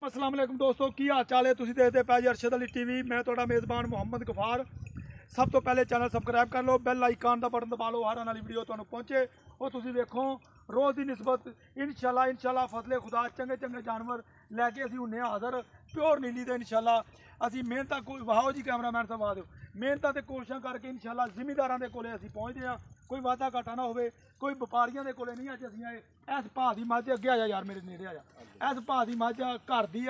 अस्सलाम वालेकुम दोस्तों, की हाल चाल है? तुसीं देखते पै जी अरशद अली टीवी। मैं तुहाडा मेज़बान मुहम्मद गफार। सब तो पहले चैनल सबसक्राइब कर लो, बैल आइकन का बटन दबा लो, हर आने वाली वीडियो तुहानूं पहुंचे। और तुसीं वेखो रोज़ की निस्बत इंशाल्लाह फजले खुदा चंगे चंगे जानवर लैके असीं हुन्ने हाज़र प्योर नीली दे। इंशाल्लाह असीं मेहनत कोई वाहो जी कैमरामैन साहब आ दो, मेहनत ते कोशिशां करके इंशाल्लाह जिमीदारां दे कोले असीं पहुंचदे हां। कोई वादा घाटा ना होवे, कोई व्यापारियों के कोले नहीं। अज असीं आए इस भाऽ दी मझ अगे आ जा यार, मेरे नेड़े आ जा। इस भाऽ दी मझ घर दी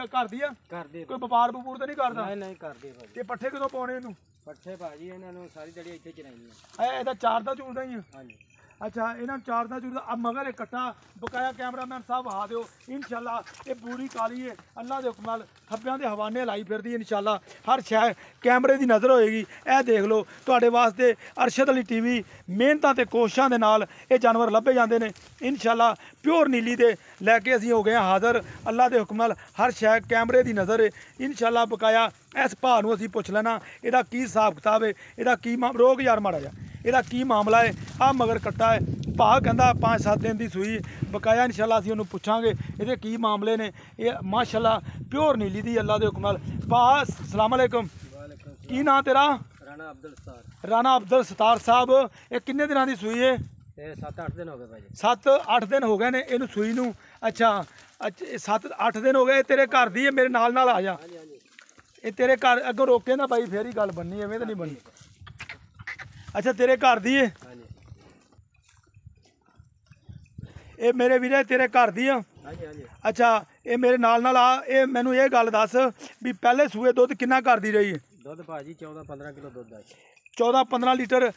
कोई व्यापार वपूर तो नहीं करदा? नहीं करदे भाजी। ते पट्ठे कदों पाउणे इहनूं? पट्ठे भाजी इन्होंने सारी जड़ी इत्थे चराइयां। ਇਹਦਾ ਚਾਰਦਾ ਚੂਰਦਾ ਹੀ ਆ। ਹਾਂਜੀ ਅੱਛਾ, ਇਹਨਾਂ ਨੂੰ ਚਾਰਦਾ ਚੂਰਦਾ ਆ ਮਗਰ ਇੱਕ ਕੱਟਾ ਬਕਾਇਆ ਕੈਮਰਾਮੈਨ ਸਾਹਿਬ ਵਹਾ ਦਿਓ। ਇਨਸ਼ਾਅੱਲਾ ਇਹ ਪੂਰੀ ਕਾਲੀ ਹੈ, ਅੱਲਾ ਦੇ ਹੁਕਮ ਨਾਲ ਥੱਬਿਆਂ ਦੇ ਹਵਾਨੇ ਲਾਈ ਫਿਰਦੀ ਹੈ। ਇਨਸ਼ਾਅੱਲਾ ਹਰ ਸ਼ੈ ਕੈਮਰੇ ਦੀ ਨਜ਼ਰ ਹੋਏਗੀ। ਇਹ ਦੇਖ ਲਓ ਤੁਹਾਡੇ ਵਾਸਤੇ ਅਰਸ਼ਦ ਅਲੀ ਟੀਵੀ ਮਿਹਨਤਾਂ ਤੇ ਕੋਸ਼ਿਸ਼ਾਂ ਦੇ ਨਾਲ ਇਹ ਜਾਨਵਰ ਲੱਭੇ ਜਾਂਦੇ ਨੇ। ਇਨਸ਼ਾਅੱਲਾ ਪਿਓਰ ਨੀਲੀ ਦੇ ਲੈ ਕੇ ਅਸੀਂ ਹੋ ਗਏ ਹਾਂ ਹਾਜ਼ਰ। ਅੱਲਾ ਦੇ ਹੁਕਮ ਨਾਲ ਹਰ ਸ਼ੈ ਕੈਮਰੇ ਦੀ ਨਜ਼ਰ ਹੈ। ਇਨਸ਼ਾਅੱਲਾ ਬਕਾਇਆ ਇਸ ਭਾਅ ਨੂੰ ਅਸੀਂ ਪੁੱਛ ਲੈਣਾ ਇਹਦਾ ਕੀ ਹਿਸਾਬ ਕਿਤਾਬ ਹੈ, ਇਹਦਾ ਕੀ ਰੋਕ ਯਾਰ ਮਾੜਾ ਜਿਹਾ, ਇਹਦਾ ਕੀ ਮਾਮਲਾ ਹੈ। ਆ ਮਗਰ ਕੱਟਾ ਹੈ, ਭਾਅ ਕਹਿੰਦਾ 5-7 ਦਿਨ ਦੀ ਸੂਈ ਬਕਾਇਆ। ਇਨਸ਼ਾਅੱਲਾ ਅਸੀਂ ਉਹਨੂੰ ਪੁੱਛਾਂਗੇ ਇਹਦੇ ਕੀ ਮਾਮਲੇ ਨੇ। ਇਹ ਮਾਸ਼ਾਅੱਲਾ ਪਿਓਰ ਨੀਲੀ ਦੀ ਅੱਲਾ ਦੇ ਹੁਕਮ ਨਾਲ। ਭਾਅ ਸਲਾਮ ਅਲੈਕੁਮ, ਕੀ ਨਾਂ ਤੇਰਾ? ਰਾਣਾ ਅਬਦੁਲ ਸਤਾਰ। ਰਾਣਾ ਅਬਦੁਲ ਸਤਾਰ ਸਾਹਿਬ, ਇਹ ਕਿੰਨੇ ਦਿਨਾਂ ਦੀ ਸੂਈ ਹੈ? ਇਹ 7-8 ਦਿਨ ਹੋ ਗਏ ਭਾਜੀ। 7-8 ਦਿਨ ਹੋ ਗਏ ਨੇ ਇਹਨੂੰ ਸੂਈ ਨੂੰ। ਅੱਛਾ 7-8 ਦਿਨ ਹੋ ਗਏ। ਤੇਰੇ ਘਰ ਦੀ ਹੈ? ਮੇਰੇ ਨਾਲ ਆ ਜਾ। ਹਾਂਜੀ ਹਾਂਜੀ ਇਹ ਤੇਰੇ ਘਰ ਅੱਗੋਂ ਰੋਕੇ ਨਾ ਬਾਈ, ਫੇਰ ਹੀ ਗੱਲ ਬਣਨੀ, ਐਵੇਂ ਤਾਂ ਨਹੀਂ ਬਣਨੀ। ਅੱਛਾ ਤੇਰੇ ਘਰ ਦੀ ਹੈ? ਹਾਂਜੀ ਇਹ ਮੇਰੇ ਵੀਰੇ ਤੇਰੇ ਘਰ ਦੀ ਆ? ਹਾਂਜੀ ਹਾਂਜੀ। ਅੱਛਾ ਇਹ ਮੇਰੇ ਨਾਲ ਆ। ਇਹ ਮੈਨੂੰ ਇਹ ਗੱਲ ਦੱਸ ਵੀ ਪਹਿਲੇ ਸੂਏ ਦੁੱਧ ਕਿੰਨਾ ਕਰਦੀ ਰਹੀ ਹੈ? ਦੁੱਧ ਭਾਜੀ 14-15 ਕਿਲੋ ਦੁੱਧ ਆ। 14-15 ਲੀਟਰ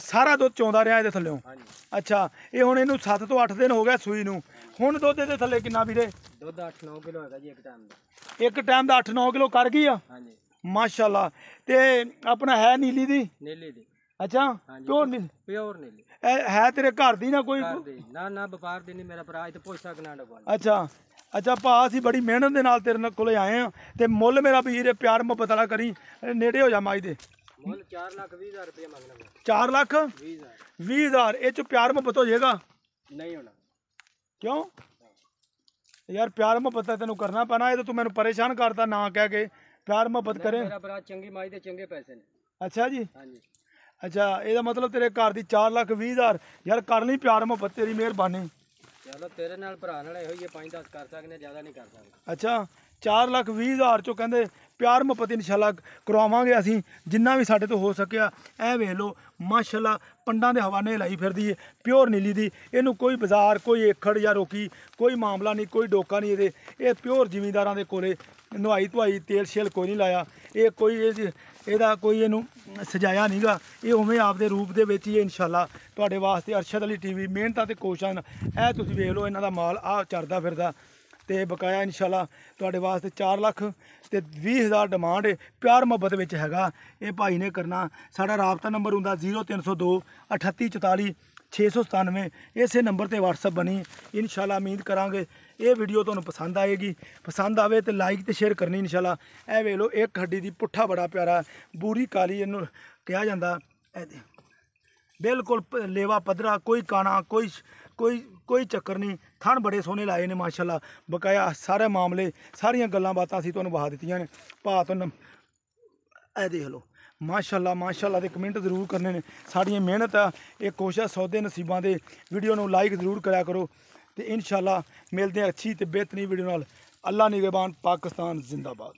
ਸਾਰਾ ਦੁੱਧ ਚੋਂਦਾ ਰਿਹਾ ਇਹਦੇ ਥੱਲੇੋਂ? ਹਾਂਜੀ। ਅੱਛਾ ਇਹ ਹੁਣ ਇਹਨੂੰ 7 ਤੋਂ 8 ਦਿਨ ਹੋ ਗਏ ਸੂਈ ਨੂੰ। ਹੁਣ ਦੁੱਧ ਇਹਦੇ ਥੱਲੇ ਕਿੰਨਾ ਵੀਰੇ? ਦੁੱਧ 8-9 ਕਿਲੋ ਹੈਗਾ ਜੀ ਇੱਕ ਟਾਈਮ ਦਾ। ਇੱਕ ਟਾਈਮ ਦਾ 8-9 ਕਿਲੋ ਕਰ ਗਈ ਆ? ਹਾਂਜੀ ਮਾਸ਼ਾਅੱਲਾ। ਤੇ ਆਪਣਾ ਹੈ ਨੀਲੀ ਦੀ? ਨੀਲੀ ਦੀ। ਅੱਛਾ ਪਿਓਰ ਨੀਲੀ? ਪਿਓਰ ਨੀਲੀ। ਇਹ ਹੈ ਤੇਰੇ ਘਰ ਦੀ ਨਾ ਕੋਈ? ਨਾ ਵਪਾਰ ਦੀ ਨਹੀਂ, ਮੇਰਾ ਭਰਾ ਇੱਥੇ ਪੁੱਛ ਸਕਣਾ ਡਗਵਾ। ਅੱਛਾ ਭਾ ਅਸੀਂ ਬੜੀ ਮਿਹਨਤ ਦੇ ਨਾਲ ਤੇਰੇ ਕੋਲੇ ਆਏ ਆ ਤੇ ਮੁੱਲ ਮੇਰਾ ਵੀਰ ਪਿਆਰ ਮੁਹੱਬਤ ਵਾਲਾ ਕਰੀ। ਨੇੜੇ ਹੋ ਜਾ ਮਾਈ ਦੇ। ਮੁੱਲ 4,20,000 ਰੁਪਏ ਮੰਗਣਾ। 4,20,000? ਇਹ ਚ ਪਿਆਰ ਮੁਹੱਬਤ ਹੋ ਜਾਏਗਾ? ਨਹੀਂ ਹੋਣਾ। ਕਿਉਂ ਯਾਰ? ਪਿਆਰ ਮੁਹੱਬਤ ਤਾਂ ਤੈਨੂੰ ਕਰਨਾ ਪੈਣਾ। ਇਹ ਤਾਂ ਤੂੰ ਮੈਨੂੰ ਪਰੇਸ਼ਾਨ ਕਰਤਾ ਨਾ ਕਹਿ ਕੇ ਪਿਆਰ ਮੁਹੱਬਤ ਕਰੇ। ਮੇਰਾ ਭਰਾ ਚੰਗੀ ਮਾਈ ਦੇ ਚੰਗੇ ਪੈਸੇ ਨੇ। ਅੱਛਾ ਜੀ। ਹਾਂਜੀ। ਅੱਛਾ ਇਹਦਾ ਮਤਲਬ ਤੇਰੇ ਘਰ ਦੀ 4,20,000? ਯਾਰ ਕਰ ਲਈ ਪਿਆਰ ਮੁਹੱਬਤ, ਤੇਰੀ ਮਿਹਰਬਾਨੀ। ਚਲੋ ਤੇਰੇ ਨਾਲ ਭਰਾ ਨਾਲ ਇਹੋ ਹੀ 5-10 ਕਰ ਸਕਦੇ, ਜ਼ਿਆਦਾ ਨਹੀਂ ਕਰ ਸਕਦੇ। ਅੱਛਾ 4,20,000 ਚੋਂ ਕਹਿੰਦੇ ਪਿਆਰ ਮੁਹੱਬਤ ਇਨਸ਼ਾਅੱਲਾ ਕਰਵਾਵਾਂਗੇ ਅਸੀਂ ਜਿੰਨਾ ਵੀ ਸਾਡੇ ਤੋਂ ਹੋ ਸਕਿਆ। ਇਹ ਵੇਖ ਲਓ ਮਾਸ਼ਾਅੱਲਾ ਪੰਡਾਂ ਦੇ ਹਵਾਨੇ ਲਾਈ ਫਿਰਦੀ ਹੈ ਪਿਓਰ ਨੀਲੀ ਦੀ। ਇਹਨੂੰ ਕੋਈ ਬਾਜ਼ਾਰ, ਕੋਈ ਏਖੜ ਜਾਂ ਰੋਕੀ ਕੋਈ ਮਾਮਲਾ ਨਹੀਂ, ਕੋਈ ਡੋਕਾ ਨਹੀਂ ਇਹਦੇ। ਇਹ ਪਿਓਰ ਜ਼ਿਮੀਂਦਾਰਾਂ ਦੇ ਕੋਲੇ ਨਵਾਈ ਧਵਾਈ ਤੇਲ ਸ਼ੇਲ ਕੋਈ ਨਹੀਂ ਲਾਇਆ। ਇਹ ਕੋਈ ਇਹਦਾ ਕੋਈ ਇਹਨੂੰ ਸਜਾਇਆ ਨਹੀਂਗਾ। ਇਹ ਉਵੇਂ ਆਪਦੇ ਰੂਪ ਦੇ ਵਿੱਚ ਹੀ ਇਨਸ਼ਾਅੱਲਾ ਤੁਹਾਡੇ ਵਾਸਤੇ ਅਰਸ਼ਦ ਅਲੀ ਟੀਵੀ ਮਿਹਨਤਾਂ ਤੇ ਕੋਸ਼ਿਸ਼ਾਂ। ਇਹ ਤੁਸੀਂ ਵੇਖ ਲਓ ਇਹਨਾਂ ਦਾ ਮਾਲ ਆ ਚਰਦਾ ਫਿਰਦਾ ਤੇ ਬਕਾਇਆ ਇਨਸ਼ਾਅੱਲਾ ਤੁਹਾਡੇ ਵਾਸਤੇ 4,20,000 ਡਿਮਾਂਡ ਹੈ। ਪਿਆਰ ਮੁਹੱਬਤ ਵਿੱਚ ਹੈਗਾ। ਇਹ ਭਾਈ ਨੇ ਕਰਨਾ। ਸਾਡਾ ਰਾਬਤਾ ਨੰਬਰ ਹੁੰਦਾ 0302 3844 697। ਇਸੇ ਨੰਬਰ ਤੇ WhatsApp ਬਣੀ। ਇਨਸ਼ਾਅੱਲਾ ਉਮੀਦ ਕਰਾਂਗੇ ਇਹ ਵੀਡੀਓ ਤੁਹਾਨੂੰ ਪਸੰਦ ਆਏਗੀ। ਪਸੰਦ ਆਵੇ ਤੇ ਲਾਈਕ ਤੇ ਸ਼ੇਅਰ ਕਰਨੀ ਇਨਸ਼ਾਅੱਲਾ। ਇਹ ਵੇਖ ਲਓ ਇੱਕ ਹੱਡੀ ਦੀ ਪੁੱਠਾ ਬੜਾ ਪਿਆਰਾ ਬੂਰੀ ਕਾਲੀ ਇਹਨੂੰ ਕਿਹਾ ਜਾਂਦਾ। ਬਿਲਕੁਲ ਲੇਵਾ ਪੱਧਰਾ, ਕੋਈ ਕਾਣਾ, ਕੋਈ ਚੱਕਰ ਨਹੀਂ। ਥਣ ਬੜੇ ਸੋਹਣੇ ਲਾਏ ਨੇ ਮਾਸ਼ਾਅੱਲਾ। ਬਕਾਇਆ ਸਾਰੇ ਮਾਮਲੇ ਸਾਰੀਆਂ ਗੱਲਾਂ ਬਾਤਾਂ ਅਸੀਂ ਤੁਹਾਨੂੰ ਵਹਾ ਦਿੱਤੀਆਂ ਨੇ। ਭਾਅ ਤੋਂ ਇਹ ਦੇਖ ਲਓ ਮਾਸ਼ਾਅੱਲਾ ਦੇ ਕਮੈਂਟ ਜ਼ਰੂਰ ਕਰਨੇ ਨੇ। ਸਾਡੀਆਂ ਮਿਹਨਤ ਆ, ਇਹ ਕੋਸ਼ਿਸ਼ ਸੌਦੇ ਨਸੀਬਾਂ ਦੇ। ਵੀਡੀਓ ਨੂੰ ਲਾਈਕ ਜ਼ਰੂਰ ਕਰਿਆ ਕਰੋ ਤੇ ਇਨਸ਼ਾਅੱਲਾ ਮਿਲਦੇ ਹਾਂ ਅੱਛੀ ਤੇ ਬਿਹਤਰੀਨ ਵੀਡੀਓ ਨਾਲ। ਅੱਲਾ ਨਿਗਹਿਬਾਨ, ਪਾਕਿਸਤਾਨ ਜ਼ਿੰਦਾਬਾਦ।